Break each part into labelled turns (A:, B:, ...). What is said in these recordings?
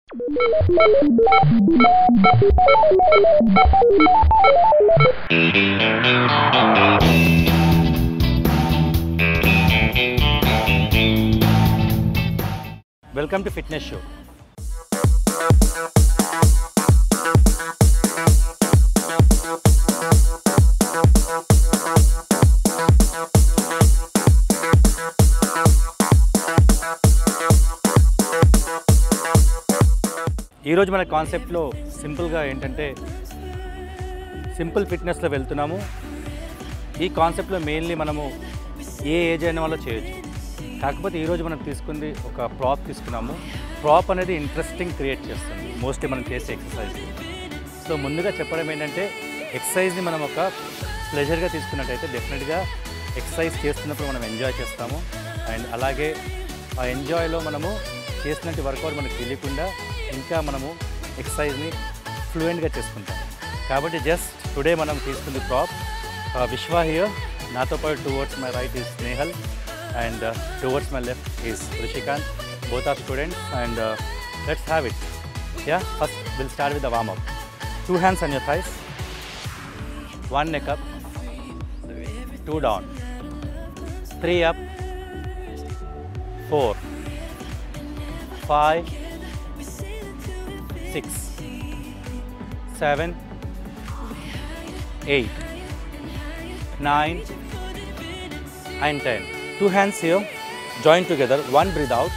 A: Welcome to Fitness Show. ఈ రోజు మన కాన్సెప్ట్లో సింపుల్గా ఏంటంటే సింపుల్ ఫిట్నెస్లో వెళ్తున్నాము. ఈ కాన్సెప్ట్లో మెయిన్లీ మనము ఏ ఏజ్ అయిన వాళ్ళు చేయొచ్చు. కాకపోతే ఈరోజు మనం తీసుకుంది ఒక ప్రాప్ తీసుకున్నాము. ప్రాప్ అనేది ఇంట్రెస్టింగ్ క్రియేట్ చేస్తుంది మోస్ట్లీ మనం చేసే ఎక్సర్సైజ్. సో ముందుగా చెప్పడం ఏంటంటే ఎక్సర్సైజ్ని మనం ఒక ప్లెజర్గా తీసుకున్నట్టయితే డెఫినెట్గా ఎక్సర్సైజ్ చేస్తున్నప్పుడు మనం ఎంజాయ్ చేస్తాము. అండ్ అలాగే ఆ ఎంజాయ్లో మనము చేసినట్టు వర్కౌట్ మనకు తెలియకుండా ఇంకా మనము ఎక్సర్సైజ్ని ఫ్లూయెంట్గా చేసుకుంటాం. కాబట్టి జస్ట్ టుడే మనం తీసుకుంది ప్రాప్ విశ్వ హియర్. నాతో పాటు towards my right is Snehal and towards my left is Rishikant. Both are students and let's have it. Yeah, first we'll start with the warm up. 2 hands on your thighs, 1 neck up, 2 down, 3 up, 4, 5, 6, 7, 8, 9 and 10. 2 hands here, join together, 1 breathe out,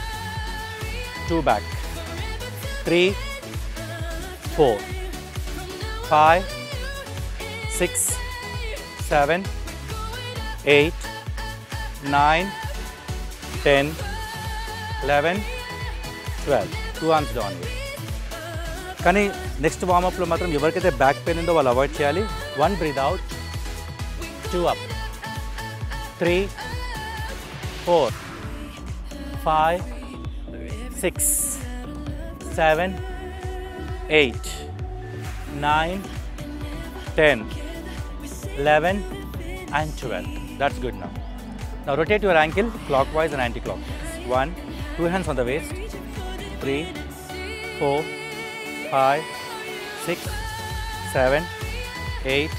A: 2 back, 3, 4, 5, 6, 7, 8, 9, 10, 11, 12. 2 arms down here. కానీ next వార్మప్లో మాత్రం ఎవరికైతే back pain ఉందో వాళ్ళు avoid చేయాలి. 1 breathe out, 2 up, 3, 4, 5, 6, 7, 8, 9, 10, 11 and 12. That's good now. Now rotate your ankle clockwise and anti-clockwise. 1, 2 hands on the waist, 3, 4, 5, 6, 7, 8,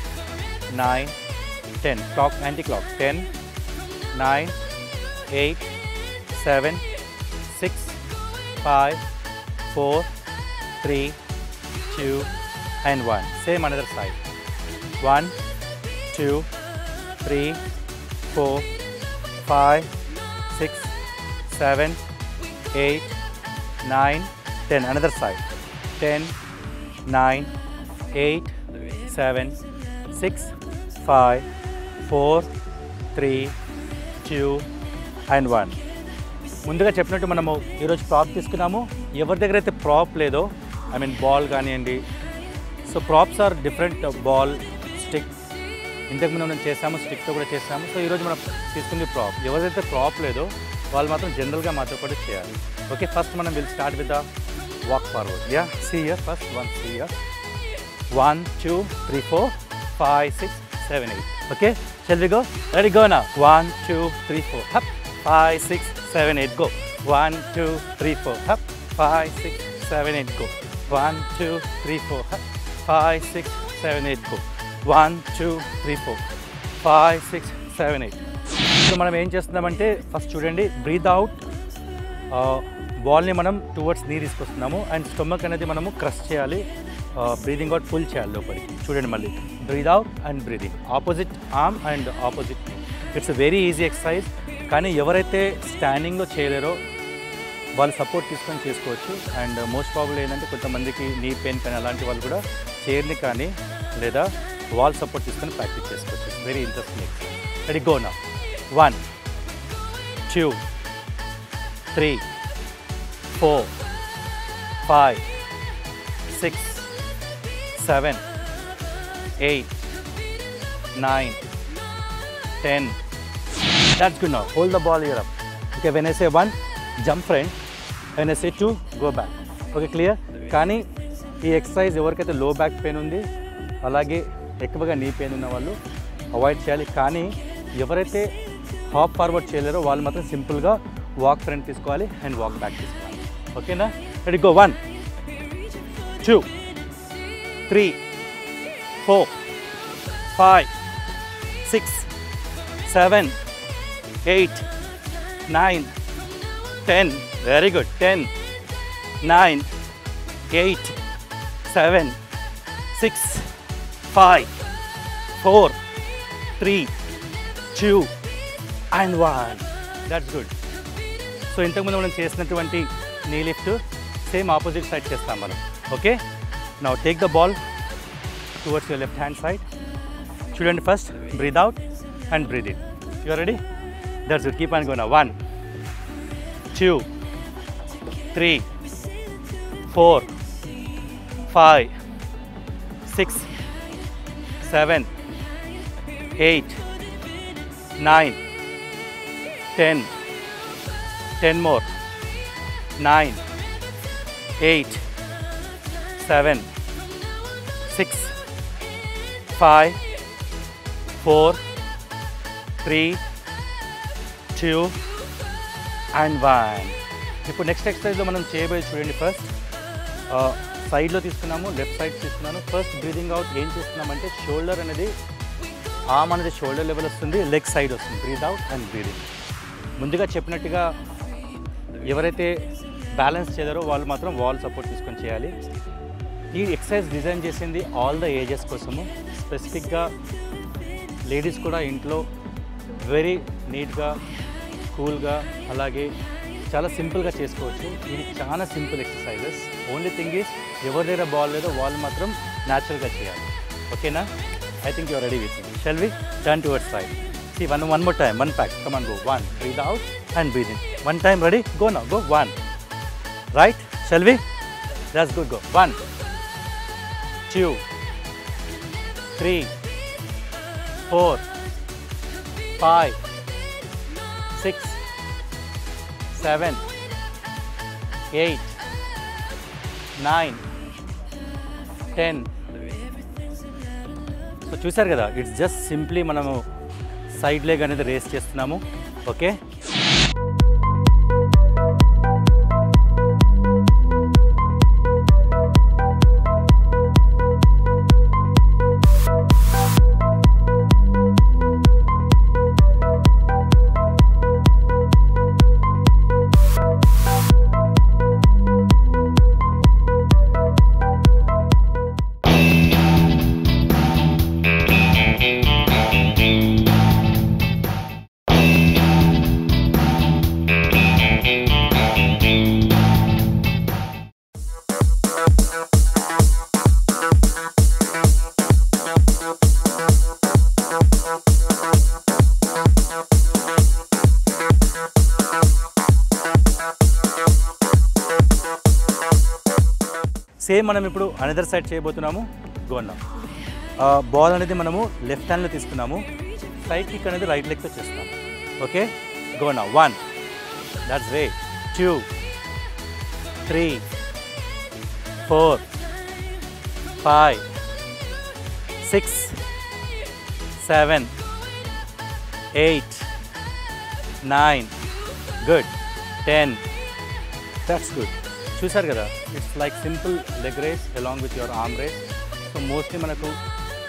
A: 9, 10. Clock, anti-clock. 10, 9, 8, 7, 6, 5, 4, 3, 2 and 1. Same another side. 1, 2, 3, 4, 5, 6, 7, 8, 9, 10. Another side. 10, 9, 8, 7, 6, 5, 4, 3, 2 and 1. ముందుగా చెప్పినట్టు మనము ఈరోజు ప్రాప్ తీసుకున్నాము. ఎవరి దగ్గర అయితే ప్రాప్ లేదో, ఐ మీన్ బాల్ కానివ్వండి, so props are different. Ball, stick ఇంతకుముందు మనం చేసాము, స్టిక్తో కూడా చేసాము. సో ఈరోజు మనం తీసుకుంది ప్రాప్. ఎవరైతే ప్రాప్ లేదో వాళ్ళు మాత్రం జనరల్గా మాతో పాటు చేయాలి. ఓకే, ఫస్ట్ మనం will start with the walk forward. Yeah, see here first. 1, see here. 1, 2, 3, 4, 5, 6, 7, 8. Okay, shall we go? Ready, go now. 1, 2, 3, 4. Up. 5, 6, 7, 8. Go. 1, 2, 3, 4. Up. 5, 6, 7, 8. Go. 1, 2, 3, 4. Up. 5, 6, 7, 8. Go. 1, 2, 3, 4. 5, 6, 7, 8. So మనం ఏం చేస్తున్నామంటే ఫస్ట్ చూడండి, బ్రీత్ అవుట్. బాల్ని మనం towards నీ తీసుకొస్తున్నాము and stomach అనేది మనము crush చేయాలి. బ్రీదింగ్ అవుట్ పుల్ చేయాలి లోపలికి. చూడండి మళ్ళీ breathe out and breathing. Opposite arm and opposite. It's a very easy exercise. కానీ ఎవరైతే స్టాండింగ్లో చేయలేరో వాళ్ళు సపోర్ట్ తీసుకొని చేసుకోవచ్చు. అండ్ మోస్ట్ ప్రాబ్లమ్ ఏంటంటే కొంతమందికి నీ పెయిన్ కానీ అలాంటి వాళ్ళు కూడా చైర్ని కానీ లేదా వాల్ సపోర్ట్ తీసుకొని ప్రాక్టీస్ చేసుకోవచ్చు. Very interesting exercise. Ready, go now. 1, 2, 3, 4, 5, 6, 7, 8, 9, 10. That's good now. Hold the ball here up. Okay, when I say 1, jump front. When I say 2, go back. Okay, clear? కానీ ఈ ఎక్సర్సైజ్ ఎవరికైతే లో back pain ఉంది అలాగే ఎక్కువగా knee pain ఉన్న వాళ్ళు avoid చేయాలి. కానీ ఎవరైతే హాప్ ఫార్వర్డ్ చేయలేరో వాళ్ళు మాత్రం సింపుల్గా వాక్ ఫ్రంట్ తీసుకోవాలి అండ్ వాక్ బ్యాక్ తీసుకోవాలి. ఓకేనా? Ready, go. 1, 2, 3, 4, 5, 6, 7, 8, 9, 10. Very good. 10, 9, 8, 7, 6, 5, 4, 3, 2 and 1. That's good. So ఇంతకుముందు మనం చేసినటువంటి నీ లిఫ్ట్ సేమ్ ఆపోజిట్ సైడ్ చేస్తాం మనం. Okay, now take the ball towards your left hand side. చూడండి, first breathe out and breathe in. You are ready? That's good. Keep on going. 1, 2, 3, 4, 5, 6, 7, 8, 9, 10. 10 more. 9, 8, 7, 6, 5, 4, 3, 2 and 1. ఇప్పుడు next ఎక్సర్సైజ్లో మనం చేయబోయే చూడండి. First సైడ్లో తీసుకున్నాము, left side తీసుకున్నాను. ఫస్ట్ బ్రీదింగ్ అవుట్ ఏం చేస్తున్నామంటే షోల్డర్ అనేది ఆర్మ్ అనేది షోల్డర్ లెవెల్ వస్తుంది, లెగ్ సైడ్ వస్తుంది. Breathe out and breathing. ముందుగా చెప్పినట్టుగా ఎవరైతే బ్యాలెన్స్ చేయలేరో వాళ్ళు మాత్రం వాల్ సపోర్ట్ తీసుకొని చేయాలి. ఈ ఎక్సర్సైజ్ డిజైన్ చేసింది ఆల్ ద ఏజెస్ కోసము. స్పెసిఫిక్గా లేడీస్ కూడా ఇంట్లో వెరీ నీట్గా, కూల్గా, అలాగే చాలా సింపుల్గా చేసుకోవచ్చు. ఇది చాలా simple exercises. Only thing is ఎవరి దగ్గర బాల్ లేదో వాళ్ళు మాత్రం న్యాచురల్గా చేయాలి. ఓకేనా? I think you are ready with me. Shall we? Turn towards side. See, one more time. One pack. Come on, go. 1. Breathe out and breathe in. One time. Ready? Go now. Go. 1. Right? Shall we? That's good. Go. 1, 2, 3, 4, 5, 6, 7, 8, 9, 10. So చూసారు కదా, it's just simply మనము side leg అనేది race చేస్తున్నాము. Okay, same మనం ఇప్పుడు another side చేయబోతున్నాము. గోన్నా ball అనేది మనము లెఫ్ట్ హ్యాండ్లో తీసుకున్నాము, సైడ్ కిక్ అనేది రైట్ లెగ్తో చేస్తున్నాము. Okay, gonna 1, that's way. 2, 3, 4, 5, 6, 7, 8, 9, good, 10. That's good. చూసారు కదా, it's like simple leg raise along with your arm raise. So mostly మనకు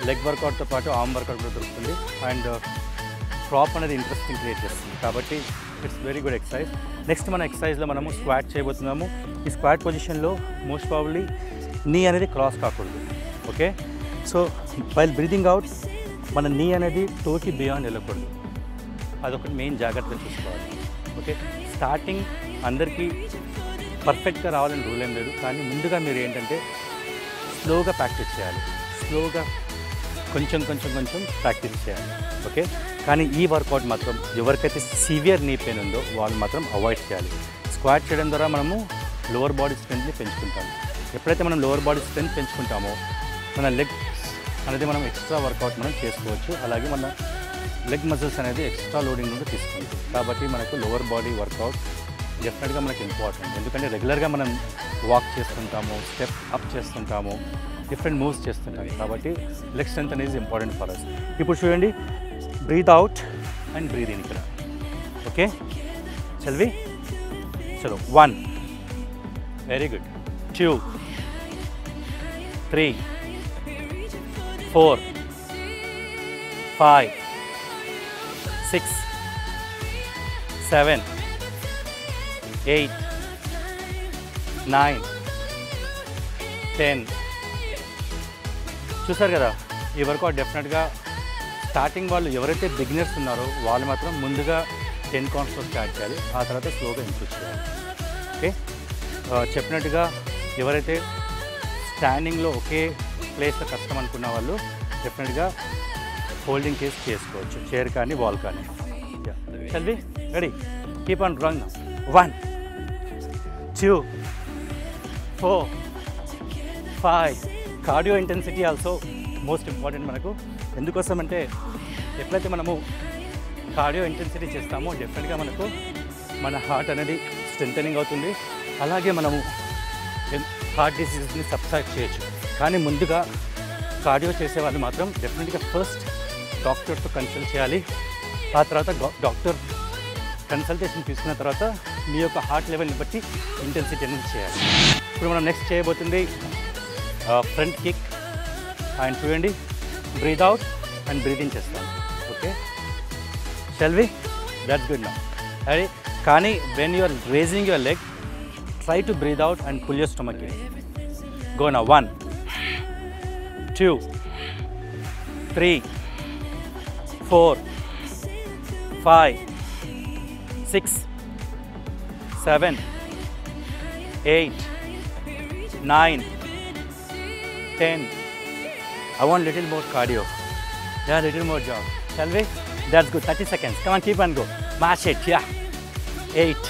A: లెగ్ వర్కౌట్తో పాటు ఆర్మ్ వర్కౌట్ కూడా దొరుకుతుంది. అండ్ ప్రాప్ అనేది ఇంట్రెస్టింగ్ క్రియేట్ చేస్తుంది. కాబట్టి it's very good exercise. Next మన ఎక్సర్సైజ్లో మనము స్క్వాట్ చేయబోతున్నాము. ఈ స్క్వాట్ పొజిషన్లో మోస్ట్ ప్రాబబ్లీ నీ అనేది క్రాస్ కాకూడదు. Okay, so while breathing out మన నీ అనేది టోకి బియాండ్ వెళ్ళకూడదు. అదొకటి మెయిన్ జాగ్రత్తగా చూసుకోవాలి. ఓకే, స్టార్టింగ్ అందరికీ పర్ఫెక్ట్గా రావాలని రూల్ ఏం లేదు, కానీ ముందుగా మీరు ఏంటంటే స్లోగా ప్రాక్టీస్ చేయాలి. స్లోగా కొంచెం ప్రాక్టీస్ చేయాలి. ఓకే, కానీ ఈ వర్కౌట్ మాత్రం ఎవరికైతే సివియర్ నీ పెయిన్ ఉందో వాళ్ళు మాత్రం అవాయిడ్ చేయాలి. స్క్వాట్ చేయడం ద్వారా మనము లోవర్ బాడీ స్ట్రెంత్ని పెంచుకుంటాము. ఎప్పుడైతే మనం లోవర్ బాడీ స్ట్రెంత్ పెంచుకుంటామో మన లెగ్స్ అనేది మనం ఎక్స్ట్రా వర్కౌట్ మనం చేసుకోవచ్చు. అలాగే మన లెగ్ మజిల్స్ అనేది ఎక్స్ట్రా లోడింగ్ నుండి తీసుకుంటుంది. కాబట్టి మనకు లోవర్ బాడీ వర్కౌట్ డెఫినెట్గా మనకి ఇంపార్టెంట్. ఎందుకంటే రెగ్యులర్గా మనం వాక్ చేస్తుంటాము, స్టెప్ అప్ చేస్తుంటాము, డిఫరెంట్ మూవ్స్ చేస్తుంటాము. కాబట్టి లెగ్ స్ట్రెంత్ అనేది ఇంపార్టెంట్ ఫర్ అస్. ఇప్పుడు చూడండి, breathe out and breathe in ఇక్కడ. ఓకే, చల్వి చలో. 1, వెరీ గుడ్. 2, 3, 4, 5, 6, 7, 8, 9, 10. చూసారు కదా, ఈ వర్కౌట్ డెఫినెట్గా స్టార్టింగ్ వాళ్ళు ఎవరైతే బిగినర్స్ ఉన్నారో వాళ్ళు మాత్రం ముందుగా 10 కౌంట్స్తో స్టార్ట్ చేయాలి, ఆ తర్వాత స్లోగా ఇంప్రూవ్ చేయాలి. ఓకే, చెప్పినట్టుగా ఎవరైతే స్టాండింగ్లో ఒకే ప్లేస్లో కష్టం అనుకున్న వాళ్ళు డెఫినెట్గా హోల్డింగ్ కేస్ చేసుకోవచ్చు, చైర్ కానీ వాల్ కానీ. Shall we ready? Keep on drawing. 1, 2, 4, 5. Cardio intensity also most important మనకు. ఎందుకోసం అంటే ఎప్పుడైతే మనము కార్డియో ఇంటెన్సిటీ చేస్తామో డెఫినెట్గా మనకు మన హార్ట్ అనేది స్ట్రెంథనింగ్ అవుతుంది, అలాగే మనము హార్ట్ డిసీజెస్ని సబ్సైడ్ చేయొచ్చు. కానీ ముందుగా కార్డియో చేసేవాళ్ళు మాత్రం డెఫినెట్గా ఫస్ట్ డాక్టర్తో కన్సల్ట్ చేయాలి. ఆ తర్వాత డాక్టర్ కన్సల్టేషన్ తీసుకున్న తర్వాత మీ యొక్క హార్ట్ లెవెల్ని బట్టి ఇంటెన్సిటీ అనేది చేయాలి. ఇప్పుడు మనం నెక్స్ట్ చేయబోతుంది ఫ్రంట్ కిక్. అండ్ చూడండి, breathe out and breathe in చేస్తాం. Okay, shall we? That's good now. అరే కానీ when you are raising your leg, try to breathe out and pull your stomach in. Go now. 1, 2, 3, 4, 5, 6, 7, 8, 9, 10. I want little more cardio. Yeah, little more jog. Shall we? That's good. 30 seconds. Come on, keep on go. Mash it. Yeah. 8,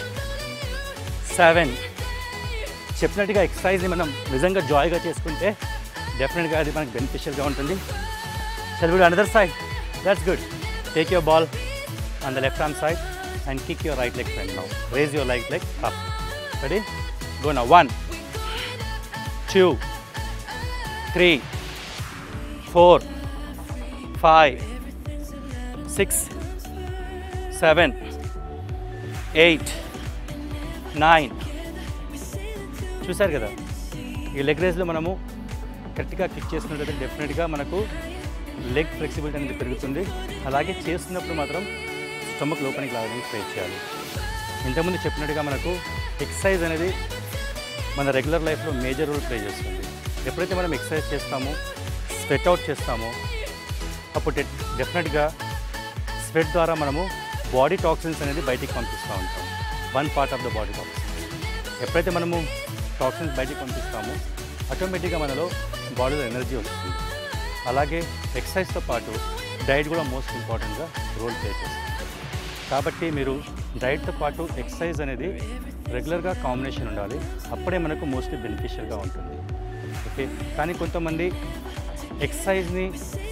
A: 7. చెప్పినట్టుగా ఎక్సర్సైజ్ని మనం నిజంగా జాయ్గా చేసుకుంటే డెఫినెట్గా అది మనకు బెనిఫిషియల్గా ఉంటుంది. Shall we do another side? That's good. Take your ball on the left hand side and kick your right leg front now. Raise your right leg up. Ready? Go now. 1, 2, 3, 4, 5, 6, 7, 8, 9. చూసారు కదా, ఈ లెగ్ రేజ్లో మనము కరెక్ట్గా kick చేసినట్లయితే డెఫినెట్గా మనకు leg flexibility అనేది పెరుగుతుంది. అలాగే చేస్తున్నప్పుడు మాత్రం స్టమక్ లోపలికి లాగడానికి ట్రై చేయాలి. ఇంతకుముందు చెప్పినట్టుగా మనకు ఎక్సర్సైజ్ అనేది మన రెగ్యులర్ లైఫ్లో మేజర్ రోల్ ప్లే చేస్తుంది. ఎప్పుడైతే మనం ఎక్సర్సైజ్ చేస్తామో, స్వెట్ అవుట్ చేస్తామో, అప్పుడు డెఫినెట్గా స్వెట్ ద్వారా మనము బాడీ టాక్సిన్స్ అనేది బయటికి పంపిస్తూ ఉంటాం. One part of the body toxins. ఎప్పుడైతే మనము టాక్సిన్స్ బయటికి పంపిస్తామో ఆటోమేటిక్గా మనలో బాడీలో ఎనర్జీ వస్తుంది. అలాగే ఎక్సర్సైజ్తో పాటు డైట్ కూడా మోస్ట్ ఇంపార్టెంట్గా రోల్ ప్లే చేస్తుంది. కాబట్టి మీరు డైట్తో పాటు ఎక్సర్సైజ్ అనేది రెగ్యులర్గా కాంబినేషన్ ఉండాలి, అప్పుడే మనకు మోస్ట్లీ బెనిఫిషియల్గా ఉంటుంది. ఓకే, కానీ కొంతమంది ఎక్సర్సైజ్ని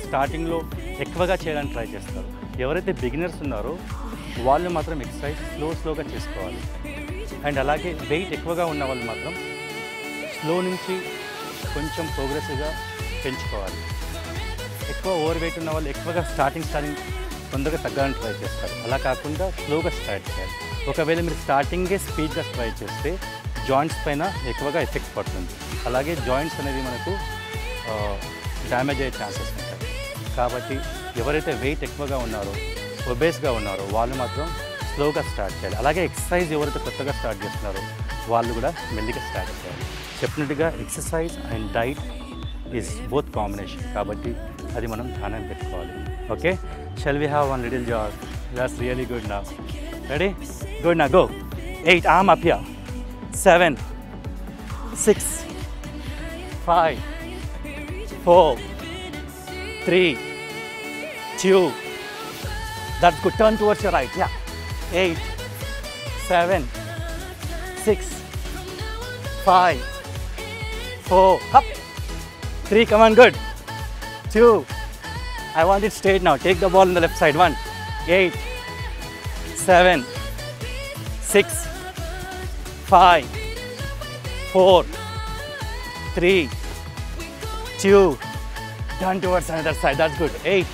A: స్టార్టింగ్లో ఎక్కువగా చేయడానికి ట్రై చేస్తారు. ఎవరైతే బిగినర్స్ ఉన్నారో వాళ్ళు మాత్రం ఎక్సర్సైజ్ స్లోగా చేసుకోవాలి. అండ్ అలాగే వెయిట్ ఎక్కువగా ఉన్న వాళ్ళు మాత్రం స్లో నుంచి కొంచెం ప్రోగ్రెసివ్గా పెంచుకోవాలి. ఎక్కువ ఓవర్ వెయిట్ ఉన్న వాళ్ళు ఎక్కువగా స్టార్టింగ్ తొందరగా తగ్గాలని ట్రై చేస్తారు. అలా కాకుండా స్లోగా స్టార్ట్ చేయాలి. ఒకవేళ మీరు స్టార్టింగే స్పీడ్గా ట్రై చేస్తే జాయింట్స్ పైన ఎక్కువగా ఎఫెక్ట్ పడుతుంది. అలాగే జాయింట్స్ అనేది మనకు డ్యామేజ్ అయ్యే ఛాన్సెస్ ఉంటాయి. కాబట్టి ఎవరైతే వెయిట్ ఎక్కువగా ఉన్నారో, ఒబేస్గా ఉన్నారో వాళ్ళు మాత్రం స్లోగా స్టార్ట్ చేయాలి. అలాగే ఎక్సర్సైజ్ ఎవరైతే కొత్తగా స్టార్ట్ చేస్తున్నారో వాళ్ళు కూడా మెల్లిగా స్టార్ట్ చేయాలి. చెప్పినట్టుగా exercise and diet is both combination, కాబట్టి అది మనం ధ్యానం పెట్టుకోవాలి. Okay, shall we have one little jog? That's really good now. Ready? Good నా go. 8, arm up here. 7, 6, 5, 4, 3, 2. That's good. Turn towards your right. Yeah. 8, 7, 6, 5, 4. Up. 3. Come on. Good. 2. I want it straight now. Take the ball on the left side. 1, 8, 7, 6, 5, 4, 3, 2. Turn towards another side. That's good. 8,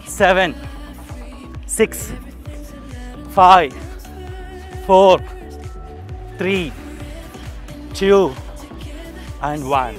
A: 7, 6, 5, 4, 3, 2, and 1.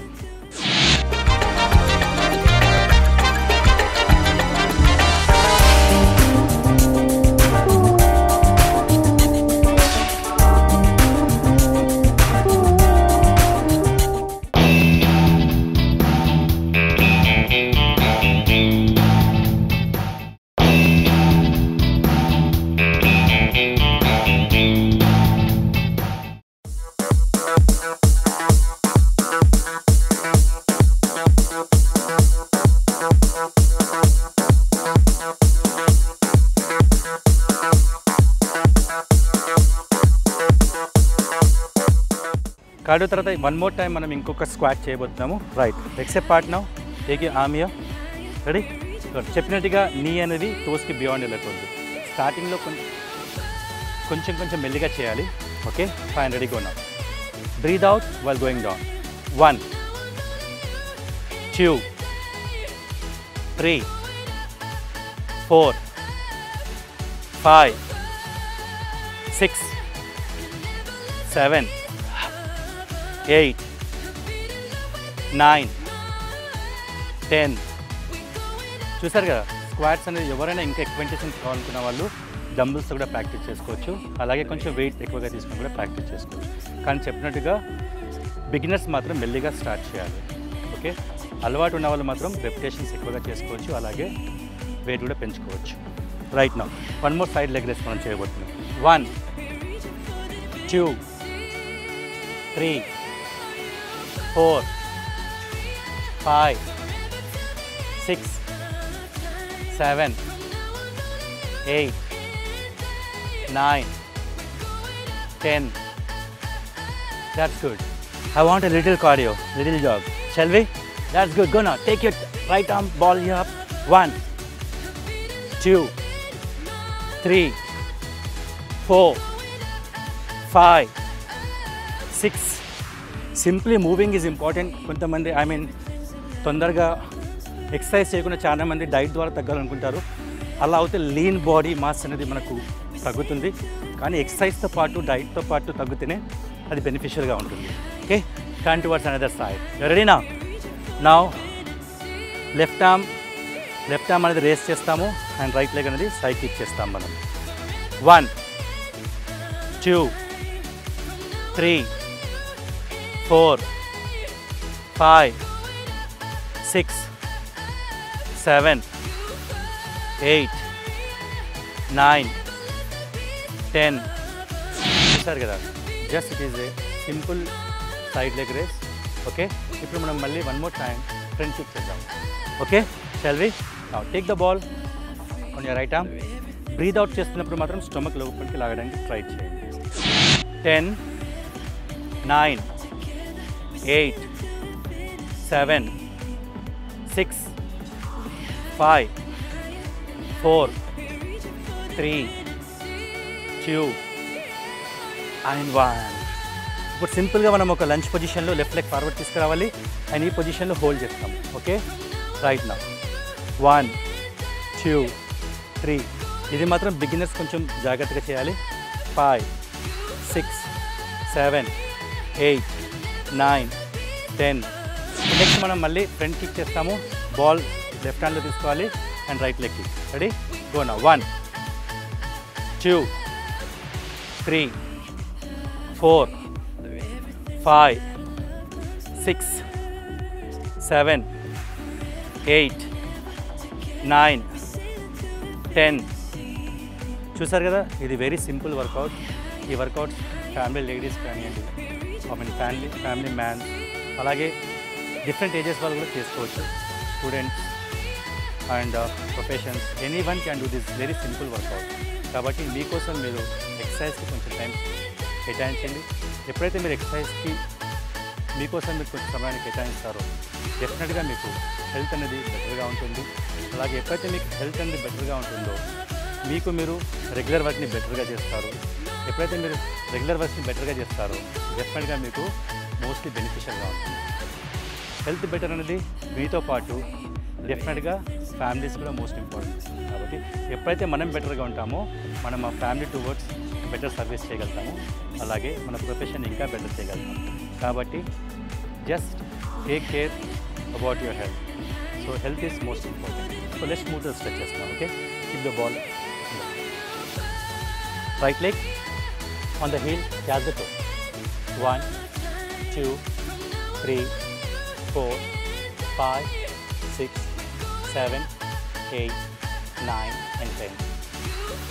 A: Cardio తర్వాత one more time మనం ఇంకొక squat చేయబోతున్నాము. Right, except part now, take you arm here. Ready? చెప్పినట్టుగా నీ అనేది టోస్కి beyond వెళ్ళకూడదు. స్టార్టింగ్లో కొంచెం మెల్లిగా చేయాలి. Okay, fine, ready, go now. Breathe out while going down. 1 2 3 4 5 6 7 8 9 10. చూసారు కదా, స్క్వాట్స్ అనేది ఎవరైనా ఇంకా ఎక్స్పెంటేషన్ కావాలనుకున్న వాళ్ళు డంబుల్స్ కూడా ప్రాక్టీస్ చేసుకోవచ్చు. అలాగే కొంచెం వెయిట్ ఎక్కువగా తీసుకుని కూడా ప్రాక్టీస్ చేసుకోవచ్చు. కానీ చెప్పినట్టుగా బిగినర్స్ మాత్రం మెల్లిగా స్టార్ట్ చేయాలి. ఓకే, అలవాటు ఉన్న వాళ్ళు మాత్రం రెపిటేషన్స్ ఎక్కువగా చేసుకోవచ్చు. అలాగే వెయిట్ కూడా పెంచుకోవచ్చు. Right now one more side leg raise మనం చేయబోతున్నాం. 1 2 3 4 5 6 7 8 9 10. That's good. I want a little cardio, little jog. Shall we? That's good. Go now. Take your right arm, ball here up. 1 2 3 4 5 6. Simply moving is important. కొంతమంది తొందరగా exercise చేయకుండా చాలా మంది diet ద్వారా తగ్గాలనుకుంటారు. అలా అయితే లీన్ బాడీ మాస్ అనేది మనకు తగ్గుతుంది. కానీ ఎక్సర్సైజ్తో పాటు డైట్తో పాటు తగ్గితేనే అది బెనిఫిషియల్గా ఉంటుంది. Okay, turn towards another side. రెడీనా? నౌ లెఫ్ట్ ఆర్మ్ అనేది రేస్ చేస్తాము అండ్ రైట్ లెగ్ అనేది సైడ్ కిక్ చేస్తాం మనం. 1 2 3 4 5 6 7 8 9 10. చూసారు కదా, just it is a simple side leg raise. Okay, ఇప్పుడు మనం మళ్ళీ one more time front kick చేద్దాం. Okay, shall we? Now take the ball on your right arm. Breathe out చేస్తున్నప్పుడు మాత్రం స్టమక్ లోపలికి లాగడానికి ట్రై చేయండి. 10 9 8 7 6 5 4 3 2 and 1. ఇప్పుడు సింపుల్గా మనం ఒక లంచ్ పొజిషన్లో లెఫ్ట్ లెగ్ ఫార్వర్డ్ తీసుకురావాలి అండ్ ఈ పొజిషన్లో హోల్డ్ చేస్తాం. Okay, right now 1 2 3. ఇది మాత్రం బిగినర్స్ కొంచెం జాగ్రత్తగా చేయాలి. 5 6 7 8 9 10. నెక్స్ట్ మనం మళ్ళీ ఫ్రంట్ కిక్ చేస్తాము. బాల్ లెఫ్ట్ హ్యాండ్లో తీసుకోవాలి and right leg kick. Ready? Go now. 1 2 3 4 5 6 7 8 9 10. చూసారు కదా, ఇది వెరీ సింపుల్ వర్కౌట్. ఈ వర్కౌట్ ఫ్యామిలీ లేడీస్ కానివ్వండి, ఫ్యామిలీ మ్యాన్, అలాగే డిఫరెంట్ ఏజెస్ వాళ్ళు కూడా చేసుకోవచ్చు. Students and professions, anyone can do this very simple workout. కాబట్టి మీకోసం మీరు ఎక్సర్సైజ్కి కొంచెం టైం కేటాయించండి. ఎప్పుడైతే మీరు ఎక్సర్సైజ్కి మీకోసం మీరు కొంచెం సమయాన్ని కేటాయిస్తారో డెఫినెట్గా మీకు హెల్త్ అనేది బెటర్గా ఉంటుంది. అలాగే ఎప్పుడైతే మీకు హెల్త్ అనేది బెటర్గా ఉంటుందో మీకు మీరు రెగ్యులర్ వర్క్ని బెటర్గా చేస్తారు. ఎప్పుడైతే మీరు రెగ్యులర్ వర్క్ని బెటర్గా చేస్తారో డెఫినెట్గా మీకు మోస్ట్లీ బెనిఫిషియల్గా ఉంటుంది. హెల్త్ బెటర్ అనేది మీతో పాటు డెఫినెట్గా ఫ్యామిలీస్ కూడా మోస్ట్ ఇంపార్టెంట్. కాబట్టి ఎప్పుడైతే మనం బెటర్గా ఉంటామో మనం మా ఫ్యామిలీ టువర్డ్స్ బెటర్ సర్వీస్ చేయగలుగుతాము. అలాగే మన ప్రొఫెషన్ ఇంకా బెటర్ చేయగలుగుతాం. కాబట్టి just take care about your health. So health is most important. So let's move to stretch చేస్తాం. Okay, keep the ball right leg on the heel, catch the toe. 1 2 3 4 5 6 7 8 9 and 10.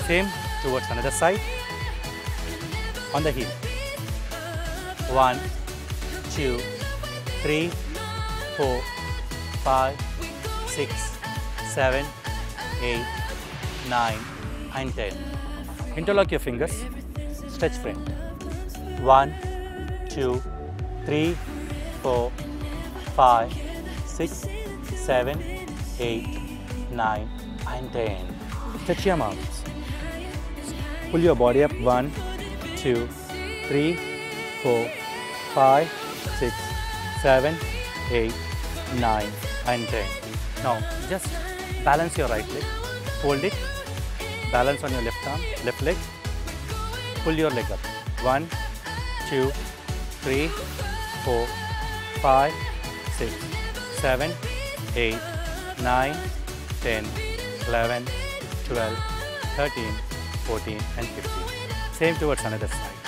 A: Same towards another side. On the heel. 1 2 3 4 5 6 7 8 9 and 10. Interlock your fingers. Stretch front. 1 2 3, 4, 5, 6, 7, 8, 9 and 10. Stretch your arms. Pull your body up. 1, 2, 3, 4, 5, 6, 7, 8, 9 and 10. Now just balance your right leg. Hold it. Balance on your left arm, left leg. Pull your leg up. 1, 2, 3, 4, 5, 6, 7, 8, 9, 10, 11, 12, 13, 14 and 15. Same towards another side.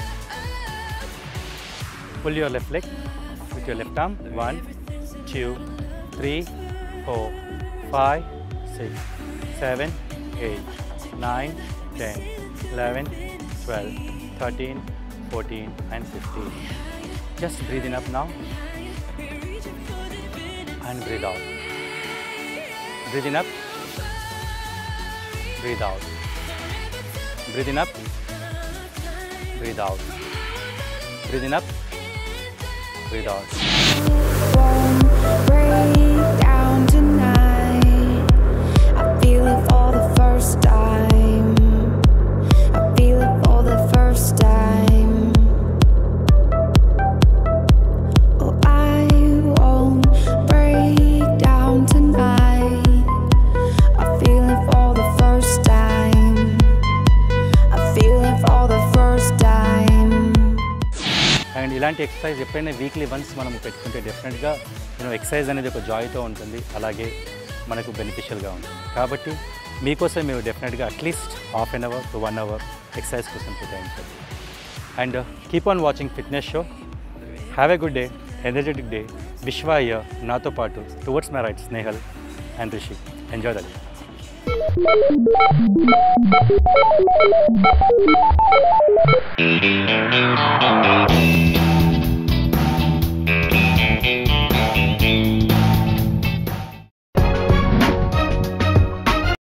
A: Pull your left leg with your left arm. 1, 2, 3, 4, 5, 6, 7, 8, 9, 10, 11, 12, 13, 14 and 15. Just breathe in up now and breathe out. Breathe in up, breathe out. Breathe in up, breathe out. Breathe in up, breathe out.
B: Won't break down tonight. I feel it for the first time. I feel it for the first time. Oh, I won't break down tonight. I feel it for the first time. I feel it for the first time.
A: And ఇలాంటి exercise ఎప్పుడైనా weekly once మనం పెట్టుకుంటే డెఫినెట్గా exercise అనేది ఒక జాయ్తో ఉంటుంది, అలాగే మనకు బెనిఫిషియల్గా ఉంటుంది. కాబట్టి మీకోసం మేము డెఫినెట్గా at least half an hour to 1 hour exercise కోసం కేటాయించాలి. And keep on watching fitness show. Have a good day, energetic day. Vishwa ఇయర్ నాతో పాటు towards my right Snehal and Rishi. Enjoy the day.